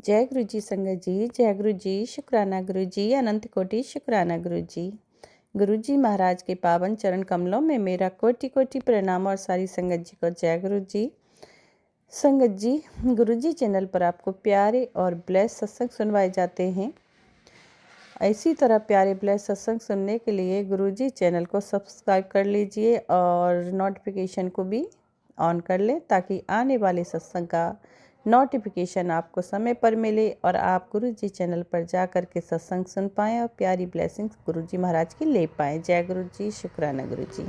जय गुरु जी संगत जी, जय गुरु जी, शुक्राना गुरु जी, अनंत कोटि शुक्राना गुरु जी। गुरु जी महाराज के पावन चरण कमलों में मेरा कोटि कोटि प्रणाम और सारी संगत जी को जय गुरु जी। संगत जी, गुरु जी चैनल पर आपको प्यारे और ब्लेस सत्संग सुनवाए जाते हैं। इसी तरह प्यारे ब्लेस सत्संग सुनने के लिए गुरु जी चैनल को सब्सक्राइब कर लीजिए और नोटिफिकेशन को भी ऑन कर लें ताकि आने वाले सत्संग का नोटिफिकेशन आपको समय पर मिले और आप गुरु जी चैनल पर जा कर के सत्संग सुन पाएँ और प्यारी ब्लेसिंग्स गुरु जी महाराज की ले पाएँ। जय गुरु जी, शुक्राना गुरु जी।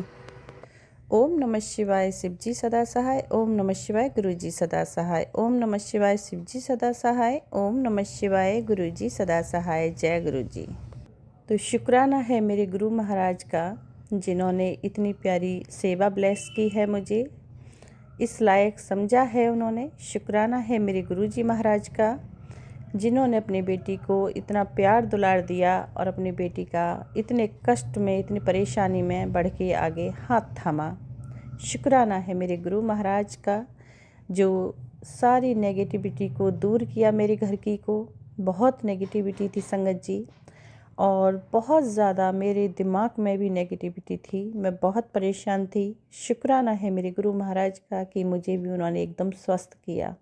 ओम नमः शिवाय, शिव जी सदा सहाय। ओम नमः शिवाय, गुरु जी सदा सहाय। ओम नमः शिवाय, शिव जी सदा सहाय। ओम नमः शिवाय, गुरु जी सदा सहाय। जय गुरु जी। तो शुक्राना है मेरे गुरु महाराज का, जिन्होंने इतनी प्यारी सेवा ब्लेस की है, मुझे इस लायक समझा है उन्होंने। शुक्राना है मेरे गुरु जी महाराज का, जिन्होंने अपनी बेटी को इतना प्यार दुलार दिया और अपनी बेटी का इतने कष्ट में, इतनी परेशानी में बढ़ के आगे हाथ थामा। शुक्राना है मेरे गुरु महाराज का, जो सारी नेगेटिविटी को दूर किया मेरे घर की को। बहुत नेगेटिविटी थी संगत जी, और बहुत ज़्यादा मेरे दिमाग में भी नेगेटिविटी थी, मैं बहुत परेशान थी। शुक्राना है मेरे गुरु महाराज का कि मुझे भी उन्होंने एकदम स्वस्थ किया।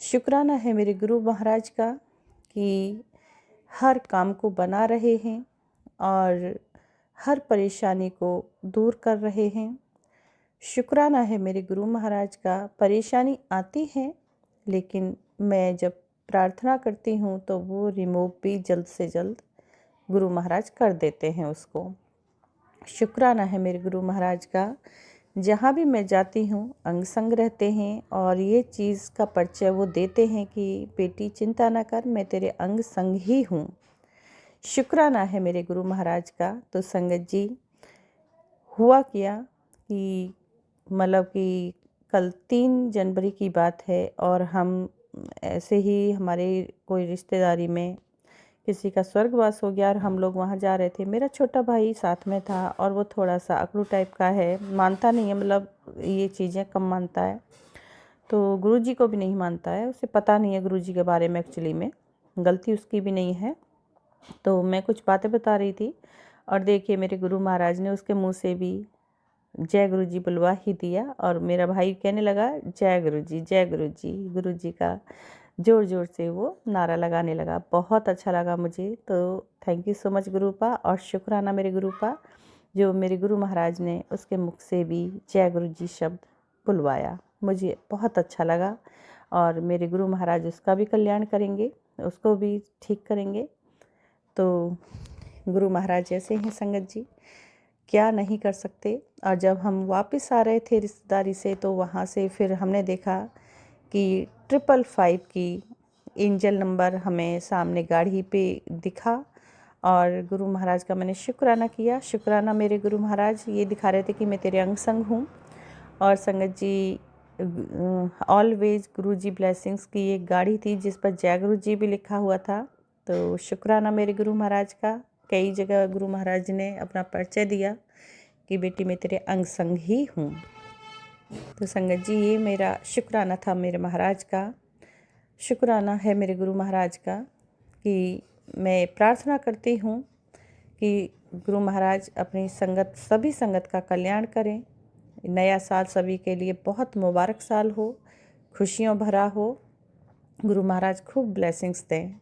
शुक्राना है मेरे गुरु महाराज का कि हर काम को बना रहे हैं और हर परेशानी को दूर कर रहे हैं। शुक्राना है मेरे गुरु महाराज का, परेशानी आती है लेकिन मैं जब प्रार्थना करती हूँ तो वो रिमूव भी जल्द से जल्द गुरु महाराज कर देते हैं उसको। शुक्राना है मेरे गुरु महाराज का, जहाँ भी मैं जाती हूँ अंग संग रहते हैं और ये चीज़ का परिचय वो देते हैं कि बेटी चिंता ना कर, मैं तेरे अंग संग ही हूँ। शुक्राना है मेरे गुरु महाराज का। तो संगत जी, हुआ क्या कि मतलब कि कल 3 जनवरी की बात है और हम ऐसे ही हमारे कोई रिश्तेदारी में किसी का स्वर्गवास हो गया और हम लोग वहाँ जा रहे थे। मेरा छोटा भाई साथ में था और वो थोड़ा सा अकड़ू टाइप का है, मानता नहीं है, मतलब ये चीज़ें कम मानता है, तो गुरुजी को भी नहीं मानता है, उसे पता नहीं है गुरुजी के बारे में। एक्चुअली में गलती उसकी भी नहीं है। तो मैं कुछ बातें बता रही थी और देखिए मेरे गुरु महाराज ने उसके मुँह से भी जय गुरु जी बुलवा ही दिया और मेरा भाई कहने लगा जय गुरु जी, जय गुरु जी। गुरु जी का ज़ोर ज़ोर से वो नारा लगाने लगा। बहुत अच्छा लगा मुझे। तो थैंक यू सो मच गुरुपा, और शुक्राना मेरे गुरुपा, जो मेरे गुरु महाराज ने उसके मुख से भी जय गुरु जी शब्द बुलवाया। मुझे बहुत अच्छा लगा और मेरे गुरु महाराज उसका भी कल्याण करेंगे, उसको भी ठीक करेंगे। तो गुरु महाराज जैसे हैं संगत जी, क्या नहीं कर सकते। और जब हम वापस आ रहे थे रिश्तेदारी से तो वहाँ से फिर हमने देखा कि 555 की एंजल नंबर हमें सामने गाड़ी पे दिखा और गुरु महाराज का मैंने शुक्राना किया। शुक्राना मेरे गुरु महाराज ये दिखा रहे थे कि मैं तेरे अंग संग हूँ। और संगत जी, ऑलवेज गुरु जी ब्लेसिंग्स की एक गाड़ी थी जिस पर जय गुरु जी भी लिखा हुआ था। तो शुक्राना मेरे गुरु महाराज का। कई जगह गुरु महाराज ने अपना परिचय दिया कि बेटी मैं तेरे अंग संग ही हूँ। तो संगत जी, ये मेरा शुक्राना था मेरे महाराज का। शुक्राना है मेरे गुरु महाराज का कि मैं प्रार्थना करती हूँ कि गुरु महाराज अपनी संगत, सभी संगत का कल्याण करें। नया साल सभी के लिए बहुत मुबारक साल हो, खुशियों भरा हो। गुरु महाराज खूब ब्लेसिंग्स दें।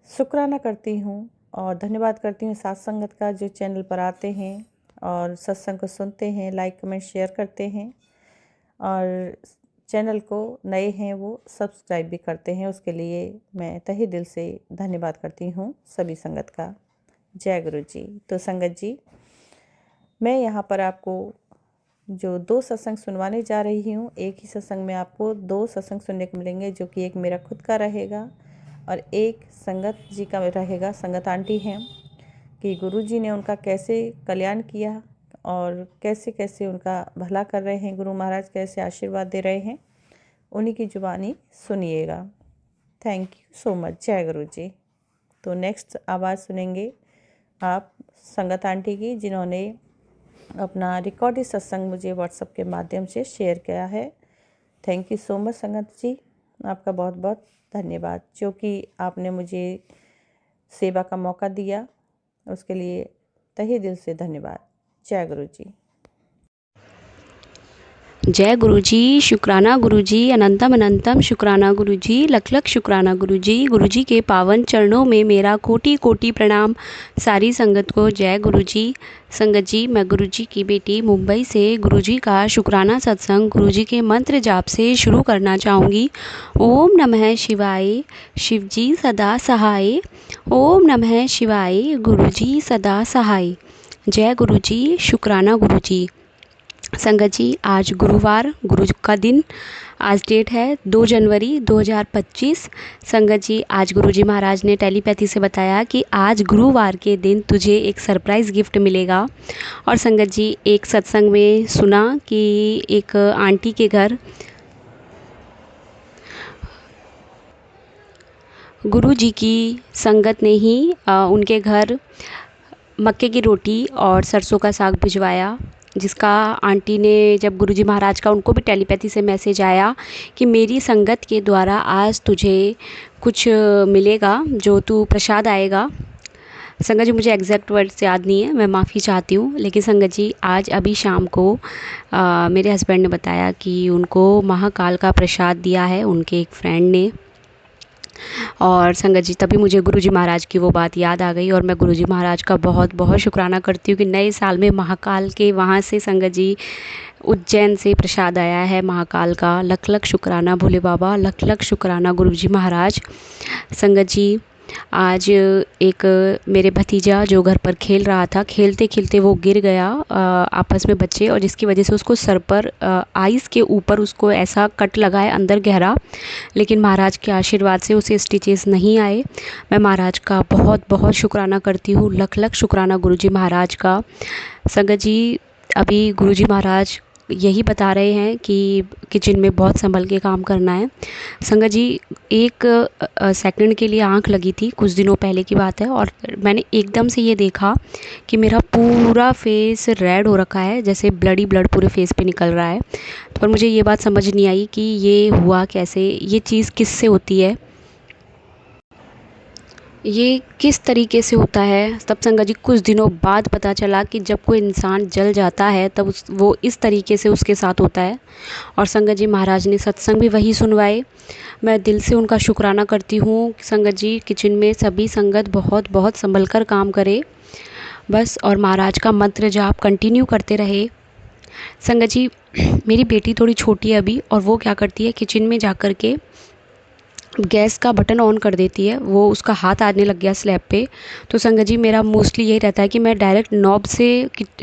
शुक्राना करती हूँ और धन्यवाद करती हूँ साथ संगत का, जो चैनल पर आते हैं और सत्संग को सुनते हैं, लाइक कमेंट शेयर करते हैं और चैनल को नए हैं वो सब्सक्राइब भी करते हैं। उसके लिए मैं तहे दिल से धन्यवाद करती हूँ सभी संगत का। जय गुरु जी। तो संगत जी, मैं यहाँ पर आपको जो 2 सत्संग सुनवाने जा रही हूँ, एक ही सत्संग में आपको 2 सत्संग सुनने को मिलेंगे, जो कि एक मेरा खुद का रहेगा और एक संगत जी का रहेगा। संगत आंटी हैं कि गुरु जी ने उनका कैसे कल्याण किया और कैसे कैसे उनका भला कर रहे हैं, गुरु महाराज कैसे आशीर्वाद दे रहे हैं, उन्हीं की जुबानी सुनिएगा। Thank you so much. जय गुरु जी। तो नेक्स्ट आवाज़ सुनेंगे आप संगत आंटी की, जिन्होंने अपना रिकॉर्डेड सत्संग मुझे व्हाट्सएप के माध्यम से शेयर किया है। थैंक यू सो मच संगत जी। आपका बहुत बहुत धन्यवाद, जो कि आपने मुझे सेवा का मौका दिया, उसके लिए तहे दिल से धन्यवाद। जय गुरु जी। जय गुरुजी, शुक्राना गुरुजी, अनंतम अनंतम शुक्राना गुरुजी, लख लख शुक्राना गुरुजी। गुरुजी के पावन चरणों में मेरा कोटि कोटि प्रणाम, सारी संगत को जय गुरुजी। संगत जी, मैं गुरुजी की बेटी मुंबई से गुरुजी का शुक्राना सत्संग गुरुजी के मंत्र जाप से शुरू करना चाहूँगी। ओम नमः शिवाय, शिवजी सदा सहाय। ओम नमः शिवाय, गुरुजी सदा सहाय। जय गुरुजी, शुक्राना गुरुजी। संगत जी, आज गुरुवार, गुरु का दिन, आज डेट है 2 जनवरी 2025। संगत जी, आज गुरुजी महाराज ने टेलीपैथी से बताया कि आज गुरुवार के दिन तुझे एक सरप्राइज़ गिफ्ट मिलेगा। और संगत जी, एक सत्संग में सुना कि एक आंटी के घर गुरुजी की संगत ने ही उनके घर मक्के की रोटी और सरसों का साग भिजवाया, जिसका आंटी ने जब गुरुजी महाराज का उनको भी टेलीपैथी से मैसेज आया कि मेरी संगत के द्वारा आज तुझे कुछ मिलेगा, जो तू प्रसाद आएगा। संगत जी, मुझे एग्जैक्ट वर्ड्स याद नहीं है, मैं माफ़ी चाहती हूँ। लेकिन संगत जी, आज अभी शाम को मेरे हस्बैंड ने बताया कि उनको महाकाल का प्रसाद दिया है उनके एक फ्रेंड ने। और संगत जी, तभी मुझे गुरुजी महाराज की वो बात याद आ गई और मैं गुरुजी महाराज का बहुत बहुत शुक्राना करती हूँ कि नए साल में महाकाल के वहाँ से संगत जी उज्जैन से प्रसाद आया है महाकाल का। लख लख शुक्राना भोले बाबा, लख लख शुक्राना गुरुजी महाराज। संगत जी, आज एक मेरे भतीजा जो घर पर खेल रहा था, खेलते खेलते वो गिर गया आपस में बच्चे, और जिसकी वजह से उसको सर पर आइस के ऊपर उसको ऐसा कट लगा है अंदर गहरा, लेकिन महाराज के आशीर्वाद से उसे स्टिचेस नहीं आए। मैं महाराज का बहुत बहुत शुक्राना करती हूँ, लख लख शुक्राना गुरुजी महाराज का। संगत जी, अभी गुरुजी महाराज यही बता रहे हैं कि किचन में बहुत संभल के काम करना है। संगत जी, एक सेकंड के लिए आंख लगी थी, कुछ दिनों पहले की बात है, और मैंने एकदम से ये देखा कि मेरा पूरा फेस रेड हो रखा है, जैसे ब्लडी ब्लड पूरे फेस पे निकल रहा है। पर मुझे ये बात समझ नहीं आई कि ये हुआ कैसे, ये चीज़ किससे होती है, ये किस तरीके से होता है। तब संगत जी, कुछ दिनों बाद पता चला कि जब कोई इंसान जल जाता है तब वो इस तरीके से उसके साथ होता है। और संगत जी, महाराज ने सत्संग भी वही सुनवाए। मैं दिल से उनका शुक्राना करती हूँ। संगत जी, किचन में सभी संगत बहुत बहुत संभल कर काम करे बस, और महाराज का मंत्र जाप कंटिन्यू करते रहे। संगत जी, मेरी बेटी थोड़ी छोटी है अभी, और वो क्या करती है, किचन में जा कर के गैस का बटन ऑन कर देती है। वो उसका हाथ आने लग गया स्लैब पे। तो संगत जी, मेरा मोस्टली यही रहता है कि मैं डायरेक्ट नॉब से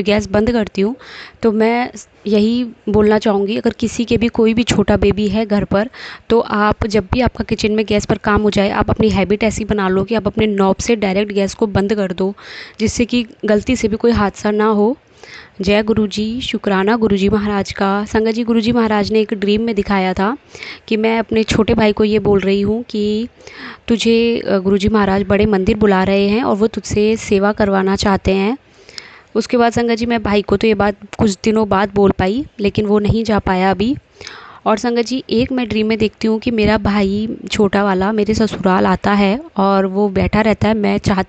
गैस बंद करती हूँ। तो मैं यही बोलना चाहूँगी, अगर किसी के भी कोई भी छोटा बेबी है घर पर, तो आप जब भी आपका किचन में गैस पर काम हो जाए, आप अपनी हैबिट ऐसी बना लो कि आप अपने नॉब से डायरेक्ट गैस को बंद कर दो, जिससे कि गलती से भी कोई हादसा ना हो। जय गुरुजी, शुक्राना गुरुजी महाराज का। संगत जी, गुरुजी महाराज ने एक ड्रीम में दिखाया था कि मैं अपने छोटे भाई को ये बोल रही हूँ कि तुझे गुरुजी महाराज बड़े मंदिर बुला रहे हैं और वो तुझसे सेवा करवाना चाहते हैं। उसके बाद संगत जी, मैं भाई को तो ये बात कुछ दिनों बाद बोल पाई, लेकिन वो नहीं जा पाया अभी। और संगत जी, एक मैं ड्रीम में देखती हूँ कि मेरा भाई छोटा वाला मेरे ससुराल आता है और वो बैठा रहता है।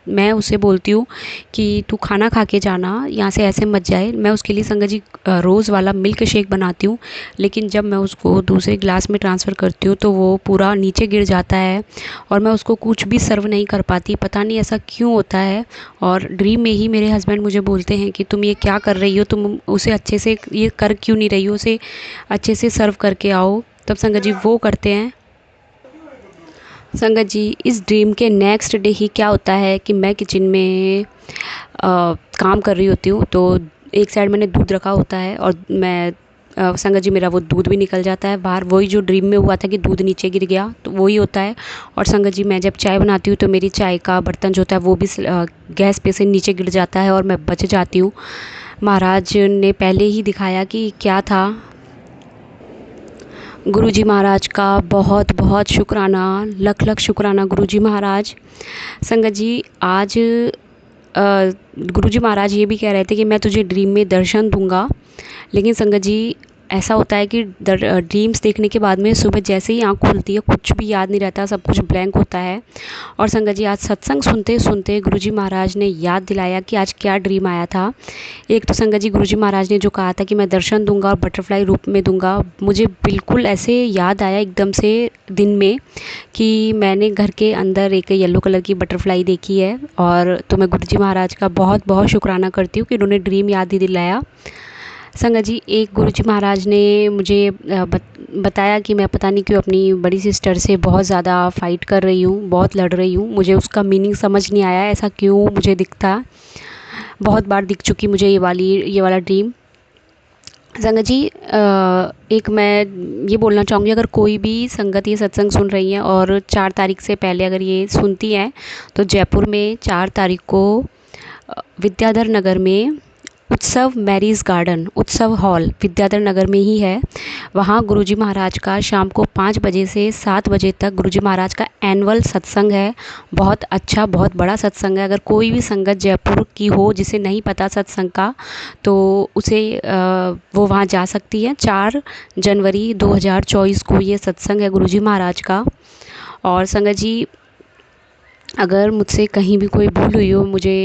मैं उसे बोलती हूँ कि तू खाना खा के जाना, यहाँ से ऐसे मत जाए। मैं उसके लिए संगत जी रोज़ वाला मिल्क शेक बनाती हूँ, लेकिन जब मैं उसको दूसरे ग्लास में ट्रांसफ़र करती हूँ तो वो पूरा नीचे गिर जाता है और मैं उसको कुछ भी सर्व नहीं कर पाती। पता नहीं ऐसा क्यों होता है। और ड्रीम में ही मेरे हस्बैंड मुझे बोलते हैं कि तुम ये क्या कर रही हो, तुम उसे अच्छे से ये कर क्यों नहीं रही हो, उसे अच्छे से सर्व करके आओ। तब संगत जी वो करते हैं। संगत जी, इस ड्रीम के नेक्स्ट डे ही क्या होता है कि मैं किचन में काम कर रही होती हूँ, तो एक साइड मैंने दूध रखा होता है और मैं संगत जी, मेरा वो दूध भी निकल जाता है बाहर। वही जो ड्रीम में हुआ था कि दूध नीचे गिर गया, तो वही होता है। और संगत जी, मैं जब चाय बनाती हूँ तो मेरी चाय का बर्तन जो होता है वो भी गैस पे से नीचे गिर जाता है और मैं बच जाती हूँ। महाराज ने पहले ही दिखाया कि क्या था। गुरुजी महाराज का बहुत बहुत शुक्राना, लख लख शुक्राना गुरुजी महाराज। संगत जी, आज गुरुजी महाराज ये भी कह रहे थे कि मैं तुझे ड्रीम में दर्शन दूंगा, लेकिन संगत जी ऐसा होता है कि ड्रीम्स देखने के बाद में सुबह जैसे ही आँख खुलती है कुछ भी याद नहीं रहता, सब कुछ ब्लैंक होता है। और संगत जी आज सत्संग सुनते सुनते गुरुजी महाराज ने याद दिलाया कि आज क्या ड्रीम आया था। एक तो संगत जी गुरुजी महाराज ने जो कहा था कि मैं दर्शन दूंगा और बटरफ्लाई रूप में दूंगा, मुझे बिल्कुल ऐसे याद आया एकदम से दिन में कि मैंने घर के अंदर एक येलो कलर की बटरफ्लाई देखी है। और तो मैं गुरुजी महाराज का बहुत बहुत शुक्राना करती हूँ कि उन्होंने ड्रीम याद ही दिलाया। संगत जी एक गुरुजी महाराज ने मुझे बताया कि मैं पता नहीं क्यों अपनी बड़ी सिस्टर से बहुत ज़्यादा फ़ाइट कर रही हूँ, बहुत लड़ रही हूँ। मुझे उसका मीनिंग समझ नहीं आया, ऐसा क्यों मुझे दिखता। बहुत बार दिख चुकी मुझे ये वाला ड्रीम। संगत जी एक मैं ये बोलना चाहूँगी, अगर कोई भी संगत ये सत्संग सुन रही है और 4 तारीख से पहले अगर ये सुनती हैं तो जयपुर में 4 तारीख को विद्याधर नगर में उत्सव मैरिज गार्डन उत्सव हॉल विद्याधर नगर में ही है। वहाँ गुरुजी महाराज का शाम को 5 बजे से 7 बजे तक गुरुजी महाराज का एनुअल सत्संग है। बहुत अच्छा बहुत बड़ा सत्संग है। अगर कोई भी संगत जयपुर की हो जिसे नहीं पता सत्संग का तो उसे वो वहाँ जा सकती है। 4 जनवरी 2024 को ये सत्संग है गुरुजी महाराज का। और संगत जी अगर मुझसे कहीं भी कोई भूल हुई हो मुझे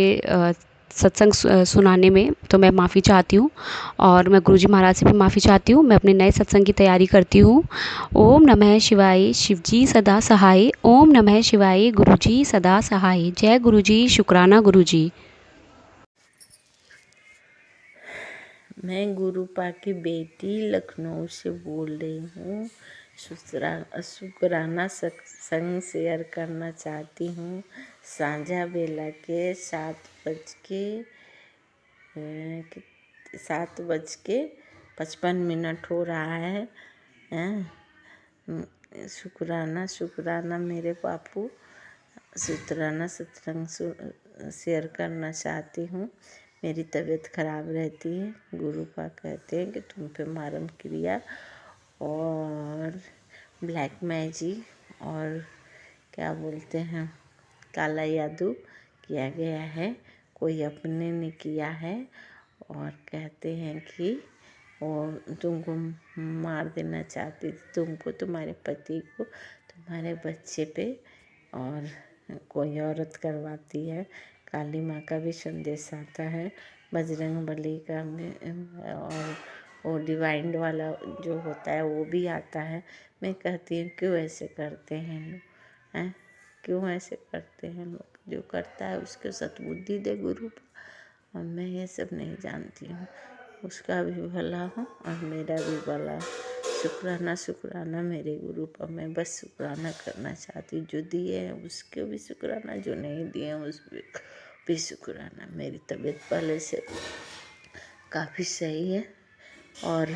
सत्संग सुनाने में तो मैं माफ़ी चाहती हूँ। और मैं गुरुजी महाराज से भी माफ़ी चाहती हूँ। मैं अपने नए सत्संग की तैयारी करती हूँ। ओम नमः शिवाय, शिवजी सदा सहाय। ओम नमः शिवाय, गुरुजी सदा सहाय। जय गुरुजी, शुक्राना गुरुजी। मैं गुरुपा की बेटी लखनऊ से बोल रही हूँ। शुक्राना सत्संग शेयर करना चाहती हूँ। सांझा बेला के 7:55 हो रहा है। शुक्राना मेरे बापू। शुक्राना सत्संग शेयर करना चाहती हूँ। मेरी तबीयत खराब रहती है। गुरुपा कहते हैं कि तुम पे मारम क्रिया और ब्लैक मैजिक और क्या बोलते हैं काला जादू किया गया है, कोई अपने ने किया है। और कहते हैं कि वो तुमको मार देना चाहती थी, तुमको, तुम्हारे पति को, तुम्हारे बच्चे पे, और कोई औरत करवाती है। काली माँ का भी संदेश आता है, बजरंग बली का भी, और वो डिवाइन वाला जो होता है वो भी आता है। मैं कहती हूँ क्यों ऐसे करते हैं लोग, हैं क्यों ऐसे करते हैं लोग। जो करता है उसको सद्बुद्धि दे गुरु। और मैं ये सब नहीं जानती हूँ, उसका भी भला हो और मेरा भी भला हो। शुक्राना मेरे गुरु पर। मैं बस शुक्राना करना चाहती हूँ। जो दिए हैं उसके भी शुक्राना, जो नहीं दिए हैं उस भी शुक्राना। मेरी तबीयत पहले से काफ़ी सही है और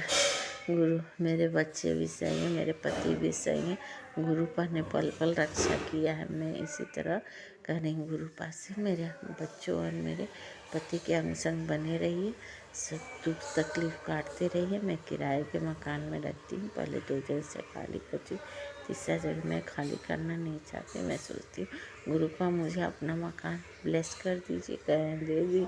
गुरु मेरे बच्चे भी सही हैं, मेरे पति भी सही हैं। गुरुपा ने पल पल रक्षा किया है। मैं इसी तरह कह रही हूँ गुरुपा से, मेरे बच्चों और मेरे पति के अंग संग बने रहिए, सब दुख तकलीफ काटते रहिए। मैं किराए के मकान में रहती हूँ, पहले 2 जगह से खाली करती हूँ, तीसरा जगह मैं खाली करना नहीं चाहती। मैं सोचती हूँ गुरुपा मुझे अपना मकान ब्लेस कर दीजिए, दे दी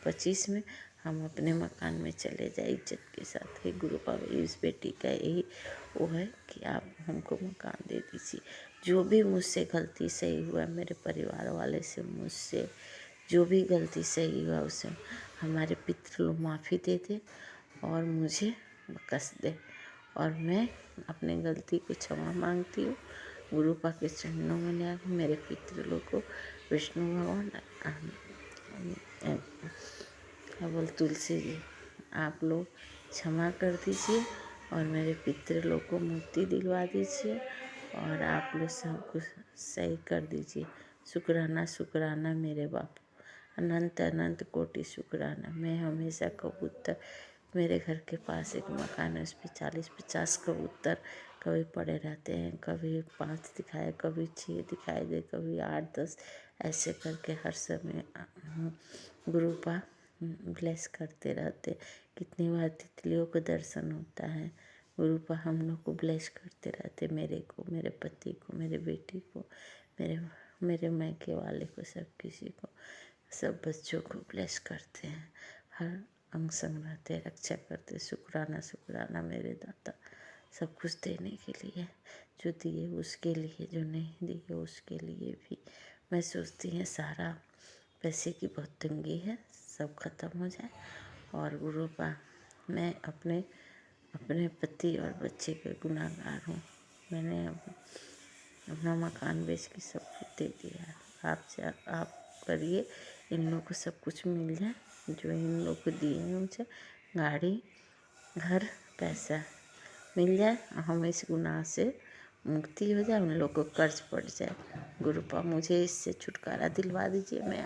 25 में हम अपने मकान में चले जाए इज्जत के साथ। हे गुरुपा इस बेटी का यही वो है कि आप हमको मकान दे दीजिए। जो भी मुझसे गलती सही हुआ, मेरे परिवार वाले से मुझसे जो भी गलती सही हुआ उसे हमारे पितृ लोग माफ़ी दे दे और मुझे बख्श दे। और मैं अपने गलती को क्षमा मांगती हूँ। गुरुपा के चरणों में ले आकर मेरे पितृ लोग को, विष्णु भगवान, क्या बोल तुलसी जी, आप लोग क्षमा कर दीजिए और मेरे पितृ लोग को मुक्ति दिलवा दीजिए और आप लोग सब कुछ सही कर दीजिए। शुक्राना मेरे बापू। अनंत अनंत कोटि शुक्राना। मैं हमेशा कबूतर, मेरे घर के पास एक मकान है, उस पर 40-50 कबूतर कभी पड़े रहते हैं। कभी 5 दिखाए, कभी 6 दिखाई दे, कभी 8-10, ऐसे करके हर समय गुरुपा ब्लेस करते रहते। कितनी बार तितलियों को दर्शन होता है। गुरुपा हम लोग को ब्लेस करते रहते, मेरे को, मेरे पति को, मेरे बेटी को, मेरे मायके वाले को, सब किसी को, सब बच्चों को ब्लेस करते हैं। अंग संग रहते, रक्षा करते। शुक्राना शुक्राना मेरे दाता, सब कुछ देने के लिए, जो दिए उसके लिए, जो नहीं दिए उसके लिए भी। मैं सोचती हूँ सारा पैसे की बहुत तंगी है, सब खत्म हो जाए। और गुरुपा मैं अपने पति और बच्चे के गुनाहगार हूँ। मैंने अपना मकान बेच के सब कुछ दे दिया है। आप करिए इन लोग को सब कुछ मिल जाए, जो इन लोग को दिए हैं मुझे, गाड़ी, घर, पैसा मिल जाए, हम इस गुनाह से मुक्ति हो जाए, उन लोग को कर्ज पड़ जाए। गुरुपा मुझे इससे छुटकारा दिलवा दीजिए।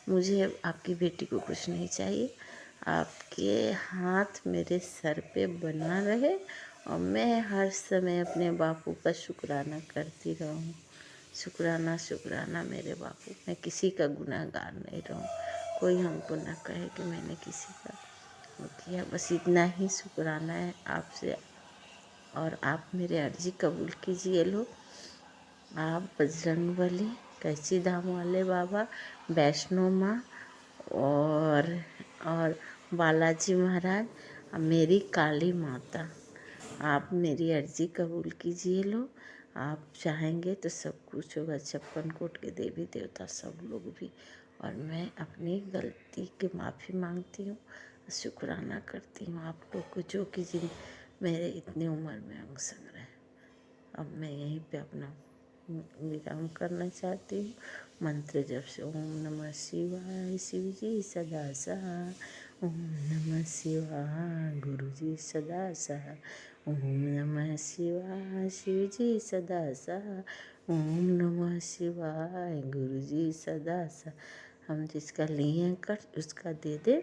मुझे आपकी बेटी को कुछ नहीं चाहिए, आपके हाथ मेरे सर पे बना रहे और मैं हर समय अपने बापू का शुक्राना करती रहूं। शुक्राना शुक्राना मेरे बापू, मैं किसी का गुनाहगार नहीं रहूं, कोई हमको ना कहे कि मैंने किसी का वो किया। बस इतना ही शुक्राना है आपसे। और आप मेरे अर्जी कबूल कीजिए लोग। आप बजरंगबली, कैची धाम वाले बाबा, वैष्णो माँ और बालाजी महाराज और मेरी काली माता, आप मेरी अर्जी कबूल कीजिए लोग। आप चाहेंगे तो सब कुछ होगा, 56 कोट के देवी देवता सब लोग भी। और मैं अपनी गलती की माफ़ी मांगती हूँ, शुक्राना करती हूँ आप लोग को, जो कि जिन मेरे इतनी उम्र में अंग संग रहे। अब मैं यहीं पे अपना विराम करना चाहती हूँ। मंत्र जप से ओम नमः शिवाय, शिव जी सदा सहा। ओम नमः शिवाय, गुरु जी सदा सहा। ओम नमः शिवाय, शिव जी सदा सहा। ओम नमः शिवाय, गुरु जी सदा सहा। हम जिसका लिए कर उसका दे दे।